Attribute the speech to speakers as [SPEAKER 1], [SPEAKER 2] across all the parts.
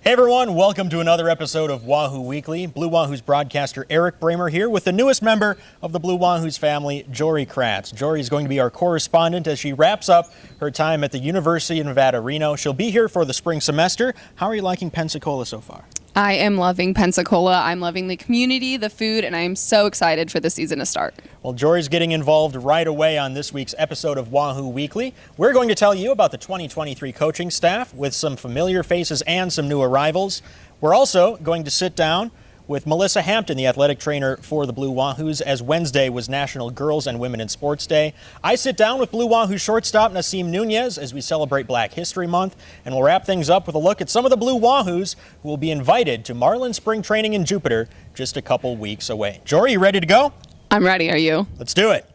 [SPEAKER 1] Hey everyone, welcome to another episode of Wahoo Weekly. Blue Wahoos broadcaster Erik Bremer here with the newest member of the Blue Wahoos family, Jory Kratz. Jory is going to be our correspondent as she wraps up her time at the University of Nevada, Reno. She'll be here for the spring semester. How are you liking Pensacola so far?
[SPEAKER 2] I am loving Pensacola. I'm loving the community, the food, and I am so excited for the season to start.
[SPEAKER 1] Well, Jory's getting involved right away on this week's episode of Wahoo Weekly. We're going to tell you about the 2023 coaching staff with some familiar faces and some new arrivals. We're also going to sit down with Melissa Hampton, the athletic trainer for the Blue Wahoos, as Wednesday was National Girls and Women in Sports Day. I sit down with Blue Wahoo shortstop Nasim Nunez as we celebrate Black History Month, and we'll wrap things up with a look at some of the Blue Wahoos who will be invited to Marlin Spring Training in Jupiter just a couple weeks away. Jory, you ready to go?
[SPEAKER 2] I'm ready. Are you?
[SPEAKER 1] Let's do it.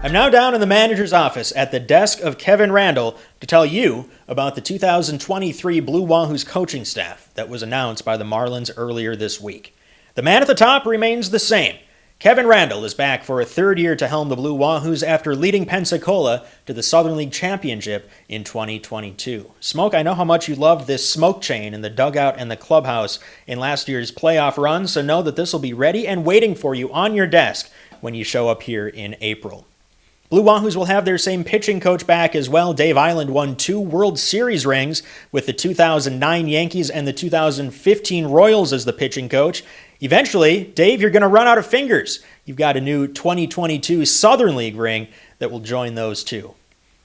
[SPEAKER 1] I'm now down in the manager's office at the desk of Kevin Randall to tell you about the 2023 Blue Wahoos coaching staff that was announced by the Marlins earlier this week. The man at the top remains the same. Kevin Randall is back for a third year to helm the Blue Wahoos after leading Pensacola to the Southern League Championship in 2022. Smoke, I know how much you loved this smoke chain in the dugout and the clubhouse in last year's playoff run, so know that this will be ready and waiting for you on your desk when you show up here in April. Blue Wahoos will have their same pitching coach back as well. Dave Island won 2 World Series rings with the 2009 Yankees and the 2015 Royals as the pitching coach. Eventually, Dave, you're going to run out of fingers. You've got a new 2022 Southern League ring that will join those two.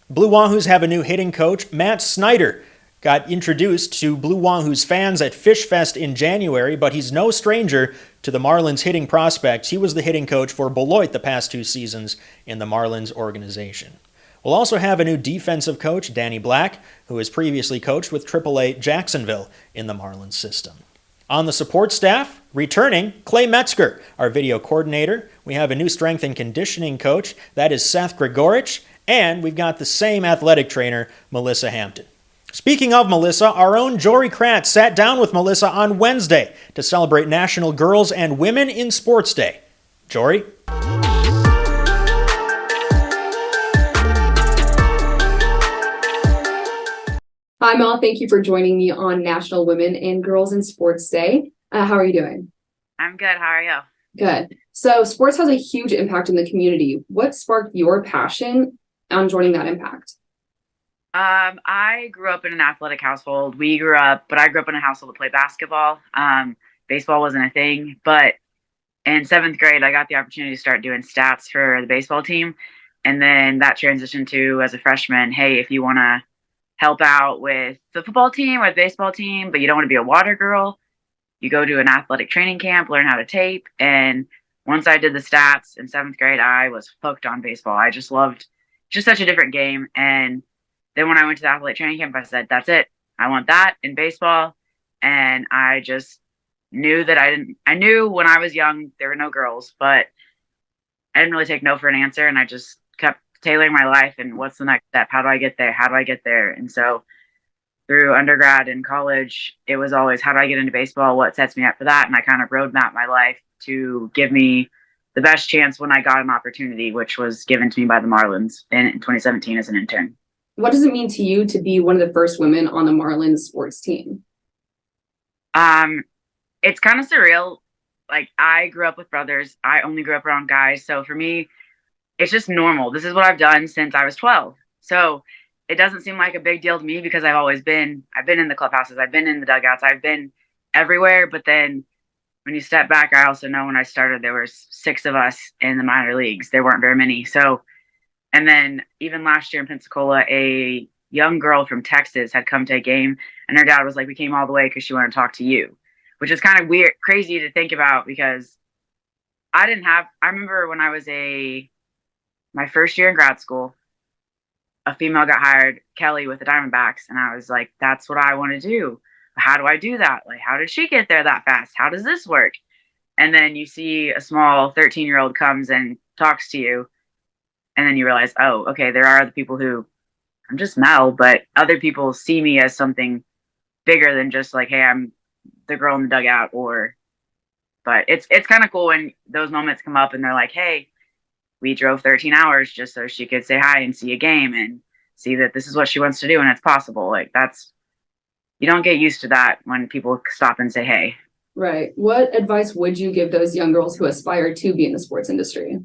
[SPEAKER 1] Blue Wahoos have a new hitting coach. Matt Snyder got introduced to Blue Wahoos fans at Fish Fest in January, but he's no stranger to the Marlins hitting prospects. He was the hitting coach for Beloit the past 2 seasons in the Marlins organization. We'll also have a new defensive coach, Danny Black, who has previously coached with AAA Jacksonville in the Marlins system. On the support staff, returning Clay Metzger, our video coordinator. We have a new strength and conditioning coach, that is Seth Grigorich, and we've got the same athletic trainer, Melissa Hampton. Speaking of Melissa, our own Jory Kratz sat down with Melissa on Wednesday to celebrate National Girls and Women in Sports Day. Jory?
[SPEAKER 3] Hi, Mel. Thank you for joining me on National Women and Girls in Sports Day. How are you doing?
[SPEAKER 4] I'm good. How are you?
[SPEAKER 3] Good. So sports has a huge impact in the community. What sparked your passion on joining that impact?
[SPEAKER 4] I grew up in an athletic household. I grew up in a household that played basketball. Baseball wasn't a thing, but in 7th grade, I got the opportunity to start doing stats for the baseball team. And then that transitioned to, as a freshman, hey, if you want to help out with the football team or the baseball team, but you don't want to be a water girl, you go to an athletic training camp, learn how to tape. And once I did the stats in 7th grade, I was hooked on baseball. I just loved just such a different game. And then when I went to the athletic training camp, I said, that's it. I want that in baseball. And I just knew that I knew when I was young, there were no girls, but I didn't really take no for an answer. And I just kept tailoring my life and what's the next step? How do I get there? How do I get there? And so through undergrad and college, it was always, how do I get into baseball? What sets me up for that? And I kind of roadmap my life to give me the best chance when I got an opportunity, which was given to me by the Marlins in 2017 as an intern.
[SPEAKER 3] What does it mean to you to be one of the first women on the Marlins sports team?
[SPEAKER 4] It's kind of surreal. Like, I grew up with brothers. I only grew up around guys. So for me, it's just normal. This is what I've done since I was 12. So it doesn't seem like a big deal to me because I've been in the clubhouses. I've been in the dugouts. I've been everywhere. But then when you step back, I also know when I started, there was 6 of us in the minor leagues. There weren't very many. So, and then even last year in Pensacola, a young girl from Texas had come to a game and her dad was like, we came all the way because she wanted to talk to you, which is kind of weird, crazy to think about because I remember when I was my first year in grad school, a female got hired, Kelly, with the Diamondbacks. And I was like, that's what I want to do. How do I do that? Like, how did she get there that fast? How does this work? And then you see a small 13-year-old comes and talks to you. And then you realize, oh, okay, there are other people who, I'm just Mel, but other people see me as something bigger than just like, hey, I'm the girl in the dugout. But it's kind of cool when those moments come up and they're like, hey, we drove 13 hours just so she could say hi and see a game and see that this is what she wants to do and it's possible. Like you don't get used to that when people stop and say, hey.
[SPEAKER 3] Right. What advice would you give those young girls who aspire to be in the sports industry?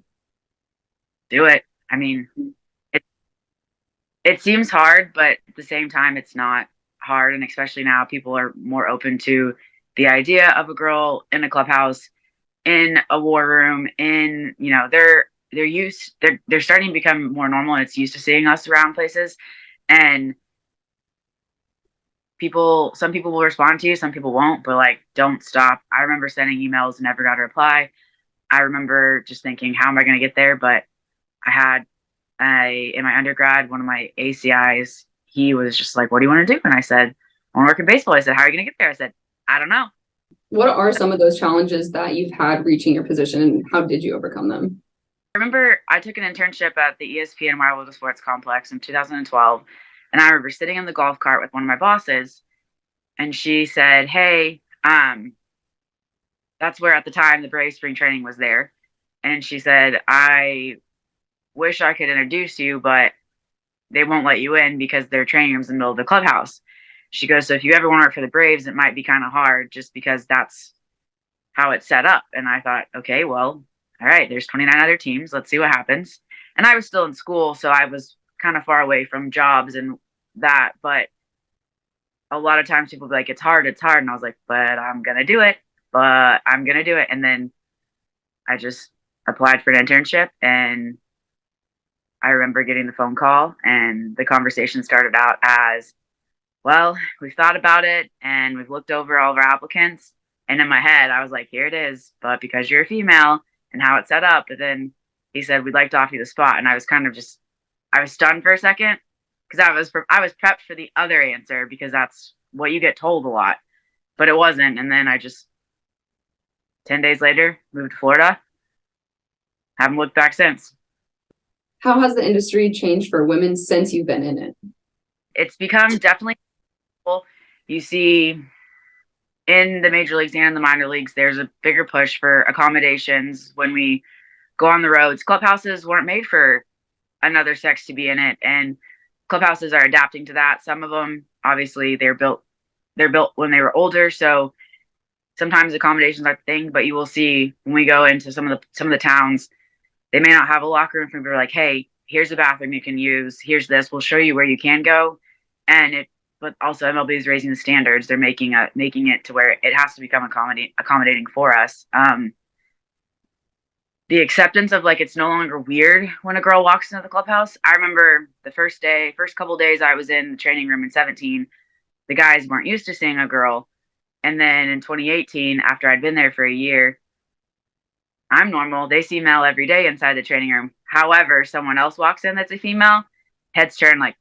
[SPEAKER 4] Do it. I mean, it seems hard, but at the same time, it's not hard. And especially now, people are more open to the idea of a girl in a clubhouse, in a war room, they're starting to become more normal, and it's used to seeing us around places. And some people will respond to you, some people won't, but like, don't stop. I remember sending emails and never got a reply. I remember just thinking, how am I going to get there? But in my undergrad, one of my ACIs, he was just like, what do you want to do? And I said, I want to work in baseball. I said, how are you going to get there? I said, I don't know.
[SPEAKER 3] What are some of those challenges that you've had reaching your position, and how did you overcome them?
[SPEAKER 4] I remember I took an internship at the ESPN Wahoo Sports Complex in 2012. And I remember sitting in the golf cart with one of my bosses, and she said, hey, that's where at the time the Brave spring training was there. And she said, I wish I could introduce you, but they won't let you in because their training room's in the middle of the clubhouse. She goes, so if you ever want to work for the Braves, it might be kind of hard just because that's how it's set up. And I thought, okay, well, all right, there's 29 other teams. Let's see what happens. And I was still in school, so I was kind of far away from jobs and that. But a lot of times people be like, it's hard. And I was like, but I'm going to do it. And then I just applied for an internship, and I remember getting the phone call, and the conversation started out as, well, we've thought about it and we've looked over all of our applicants. And in my head, I was like, here it is. But because you're a female and how it's set up. But then he said, we'd like to offer you the spot. And I was kind of I was stunned for a second because I was prepped for the other answer because that's what you get told a lot. But it wasn't. And then 10 days later, moved to Florida. Haven't looked back since.
[SPEAKER 3] How has the industry changed for women since you've been in it?
[SPEAKER 4] It's become definitely, you see in the major leagues and the minor leagues, there's a bigger push for accommodations when we go on the roads. Clubhouses weren't made for another sex to be in it, and clubhouses are adapting to that. Some of them, obviously, they're built when they were older, so sometimes accommodations are the thing. But you will see when we go into some of the towns, they may not have a locker room for people. Like, hey, here's a bathroom you can use. Here's this. We'll show you where you can go. But also MLB is raising the standards. They're making it to where it has to become accommodating for us. The acceptance of, like, it's no longer weird when a girl walks into the clubhouse. I remember the first couple days I was in the training room in 2017, the guys weren't used to seeing a girl. And then in 2018, after I'd been there for a year, I'm normal. They see Mel every day inside the training room. However, someone else walks in that's a female, heads turn like,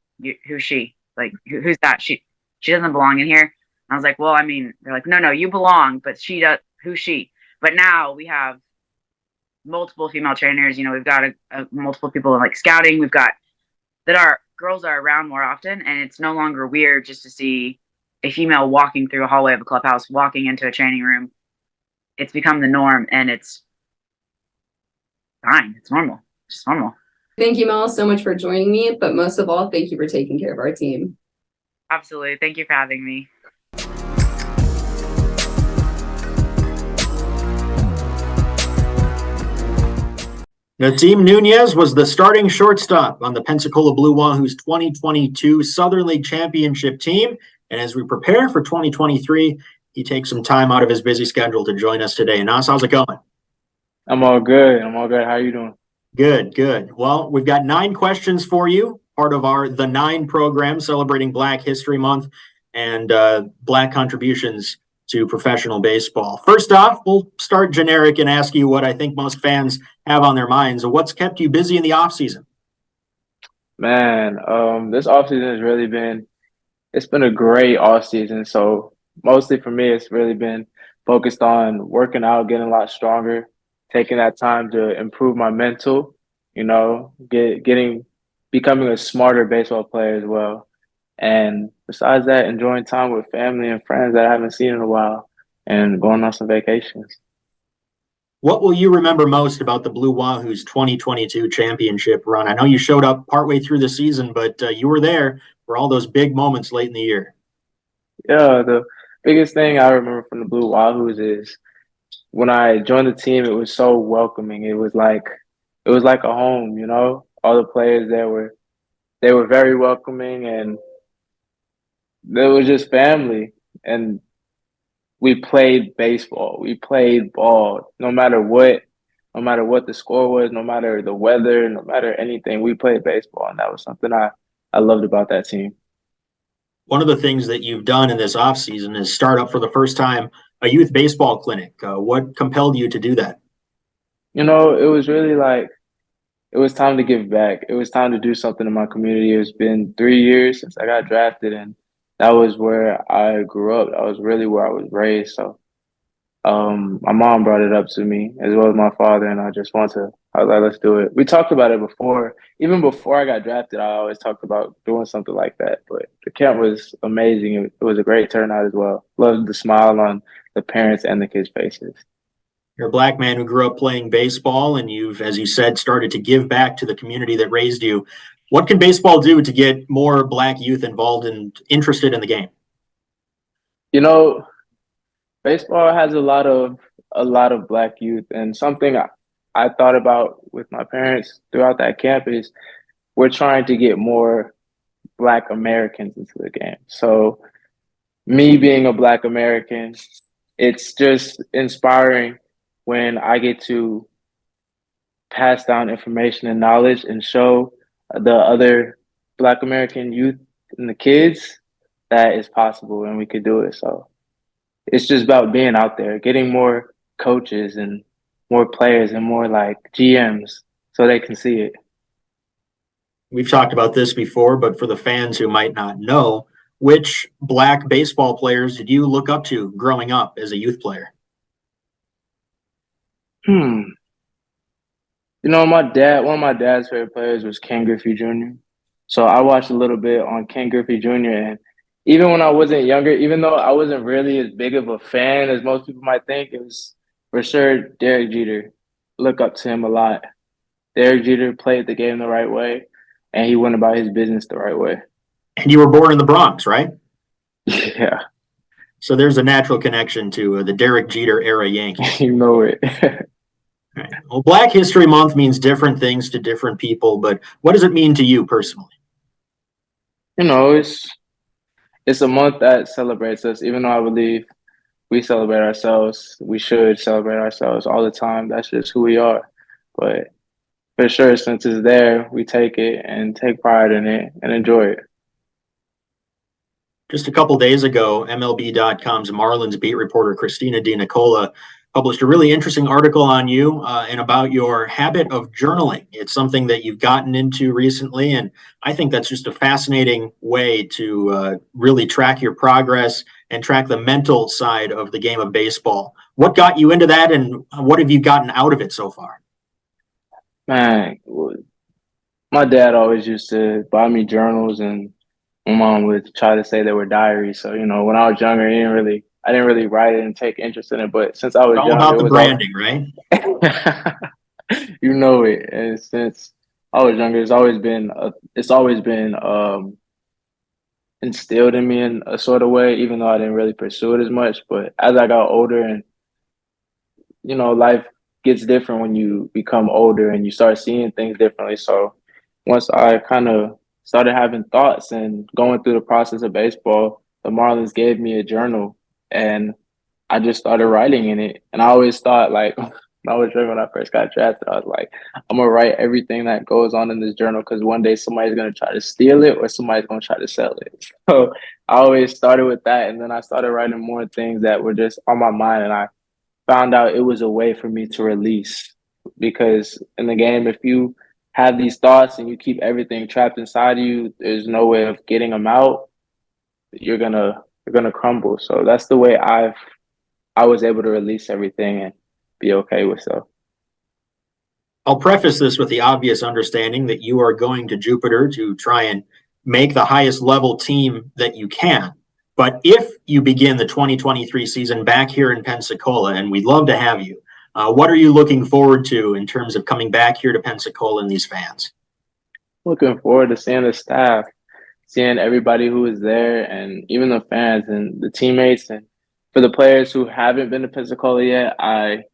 [SPEAKER 4] who's she? Like, who's that? She doesn't belong in here. And I was like, well, I mean, they're like, no, you belong, but she does. Who's she? But now we have multiple female trainers. We've got multiple people in, like, scouting. We've got girls are around more often, and it's no longer weird just to see a female walking through a hallway of a clubhouse, walking into a training room. It's become the norm, and it's fine. It's normal. It's just normal.
[SPEAKER 3] Thank you, Mel, so much for joining me. But most of all, thank you for taking care of our team.
[SPEAKER 4] Absolutely. Thank you for having me.
[SPEAKER 1] Nasim Nunez was the starting shortstop on the Pensacola Blue Wahoos 2022 Southern League Championship team. And as we prepare for 2023, he takes some time out of his busy schedule to join us today. Nas, how's it going?
[SPEAKER 5] I'm all good. How are you doing?
[SPEAKER 1] Good. Well, we've got 9 questions for you, part of our The 9 program celebrating Black History Month and Black contributions to professional baseball. First off, we'll start generic and ask you what I think most fans have on their minds. What's kept you busy in the offseason?
[SPEAKER 5] Man, this offseason it's been a great offseason. So mostly for me, it's really been focused on working out, getting a lot stronger, taking that time to improve my mental, becoming a smarter baseball player as well. And besides that, enjoying time with family and friends that I haven't seen in a while and going on some vacations.
[SPEAKER 1] What will you remember most about the Blue Wahoos 2022 championship run? I know you showed up partway through the season, but you were there for all those big moments late in the year.
[SPEAKER 5] Yeah, the biggest thing I remember from the Blue Wahoos is when I joined the team, it was so welcoming. It was like a home, you know. All the players there were very welcoming, and it was just family. And we played baseball. We played ball. No matter what the score was, no matter the weather, no matter anything, we played baseball, and that was something I loved about that team.
[SPEAKER 1] One of the things that you've done in this offseason is start up for the first time a youth baseball clinic. What compelled you to do that?
[SPEAKER 5] You know, it was really like it was time to give back. It was time to do something in my community. It's been 3 years since I got drafted, and that was where I grew up. That was really where I was raised. So, my mom brought it up to me as well as my father, and I was like, let's do it. We talked about it before. Even before I got drafted, I always talked about doing something like that. But the camp was amazing. It was a great turnout as well. Loved the smile on the parents and the kids' faces.
[SPEAKER 1] You're a black man who grew up playing baseball, and you've, as you said, started to give back to the community that raised you. What can baseball do to get more black youth involved and interested in the game?
[SPEAKER 5] You know, baseball has a lot of black youth, and something I thought about with my parents throughout that camp is we're trying to get more Black Americans into the game. So me being a Black American, it's just inspiring when I get to pass down information and knowledge and show the other Black American youth and the kids that it's possible and we could do it. So it's just about being out there, getting more coaches and more players and more like GMs so they can see it.
[SPEAKER 1] We've talked about this before, but for the fans who might not know, which black baseball players did you look up to growing up as a youth player?
[SPEAKER 5] Hmm. One of my dad's favorite players was Ken Griffey Jr. So I watched a little bit on Ken Griffey Jr. And even when I wasn't younger, even though I wasn't really as big of a fan as most people might think, it was for sure Derek Jeter. Look up to him a lot. Derek Jeter played the game the right way, and he went about his business the right way.
[SPEAKER 1] And you were born in the Bronx, right?
[SPEAKER 5] Yeah,
[SPEAKER 1] So there's a natural connection to the Derek Jeter era Yankees.
[SPEAKER 5] you know it.
[SPEAKER 1] Right. Well, Black History Month means different things to different people, but what does it mean to you personally?
[SPEAKER 5] You know, it's a month that celebrates us, even though I believe we celebrate ourselves. We should celebrate ourselves all the time. That's just who we are. But for sure, since it's there, we take it and take pride in it and enjoy it.
[SPEAKER 1] Just a couple days ago, MLB.com's Marlins beat reporter Christina Di Nicola published a really interesting article on you and about your habit of journaling. It's something that you've gotten into recently, and I think that's just a fascinating way to really track your progress and track the mental side of the game of baseball. What got you into that, and what have you gotten out of it so far?
[SPEAKER 5] Man, my dad always used to buy me journals, and my mom would try to say they were diaries. So, you know, when I was younger, I didn't really write it and take interest in it. But since I was
[SPEAKER 1] All
[SPEAKER 5] younger,
[SPEAKER 1] about
[SPEAKER 5] it
[SPEAKER 1] the
[SPEAKER 5] was
[SPEAKER 1] branding, right?
[SPEAKER 5] you know it. And since I was younger, it's always been instilled in me in a sort of way, even though I didn't really pursue it as much. But as I got older and life gets different when you become older and you start seeing things differently. So once I kind of started having thoughts and going through the process of baseball, the Marlins gave me a journal and I just started writing in it. And I always thought, like, when I first got drafted, I was like, I'm gonna write everything that goes on in this journal because one day somebody's gonna try to steal it or somebody's gonna try to sell it. So I always started with that, and then I started writing more things that were just on my mind, and I found out it was a way for me to release. Because in the game, if you have these thoughts and you keep everything trapped inside of you, there's no way of getting them out. You're gonna crumble. So that's the way I was able to release everything and be okay with stuff.
[SPEAKER 1] I'll preface this with the obvious understanding that you are going to Jupiter to try and make the highest level team that you can. But if you begin the 2023 season back here in Pensacola, and we'd love to have you, What are you looking forward to in terms of coming back here to Pensacola and these fans?
[SPEAKER 5] Looking forward to seeing the staff, seeing everybody who is there, and even the fans and the teammates. And for the players who haven't been to Pensacola yet, I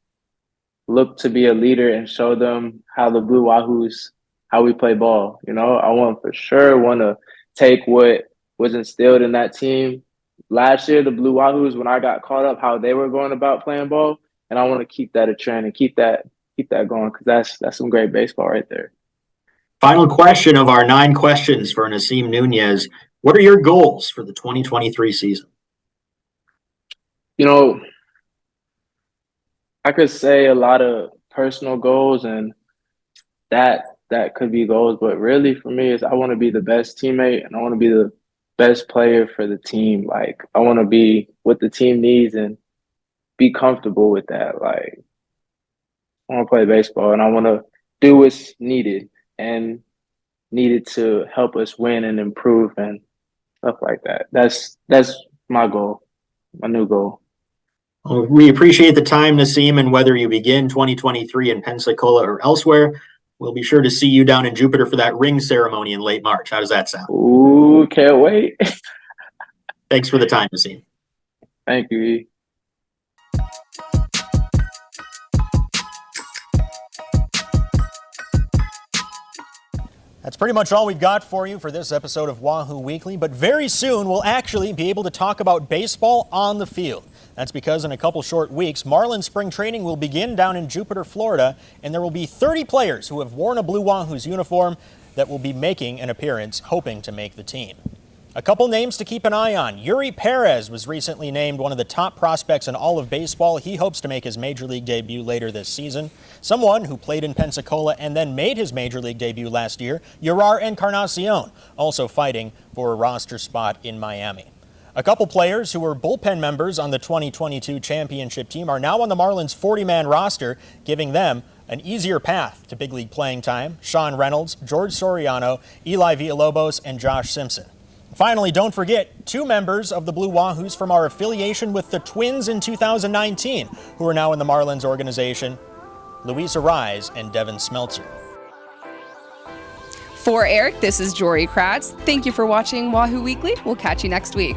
[SPEAKER 5] look to be a leader and show them how the Blue Wahoos, how we play ball. I want to take what was instilled in that team last year, the Blue Wahoos, when I got caught up, how they were going about playing ball, and I want to keep that a trend and keep that going, because that's some great baseball right there.
[SPEAKER 1] Final question of our 9 questions for Nasim Nunez. What are your goals for the 2023 season?
[SPEAKER 5] I could say a lot of personal goals, and that could be goals, but really for me is I want to be the best teammate and I want to be the best player for the team. Like, I want to be what the team needs and be comfortable with that. Like, I want to play baseball and I want to do what's needed and needed to help us win and improve and stuff like that. That's my goal, my new goal.
[SPEAKER 1] Well, we appreciate the time, Nasim, and whether you begin 2023 in Pensacola or elsewhere, we'll be sure to see you down in Jupiter for that ring ceremony in late March. How does that sound?
[SPEAKER 5] Ooh, can't wait.
[SPEAKER 1] Thanks for the time, Nasim.
[SPEAKER 5] Thank you, E.
[SPEAKER 1] That's pretty much all we've got for you for this episode of Wahoo Weekly, but very soon we'll actually be able to talk about baseball on the field. That's because in a couple short weeks, Marlins spring training will begin down in Jupiter, Florida, and there will be 30 players who have worn a Blue Wahoos uniform that will be making an appearance, hoping to make the team. A couple names to keep an eye on. Jory Kratz was recently named one of the top prospects in all of baseball. He hopes to make his major league debut later this season. Someone who played in Pensacola and then made his major league debut last year, Jory Encarnacion, also fighting for a roster spot in Miami. A couple players who were bullpen members on the 2022 championship team are now on the Marlins 40-man roster, giving them an easier path to big league playing time. Sean Reynolds, George Soriano, Eli Villalobos, and Josh Simpson. Finally, don't forget 2 members of the Blue Wahoos from our affiliation with the Twins in 2019, who are now in the Marlins organization, Luisa Rise and Devin Smeltzer.
[SPEAKER 2] For Erik, this is Jory Kratz. Thank you for watching Wahoo Weekly. We'll catch you next week.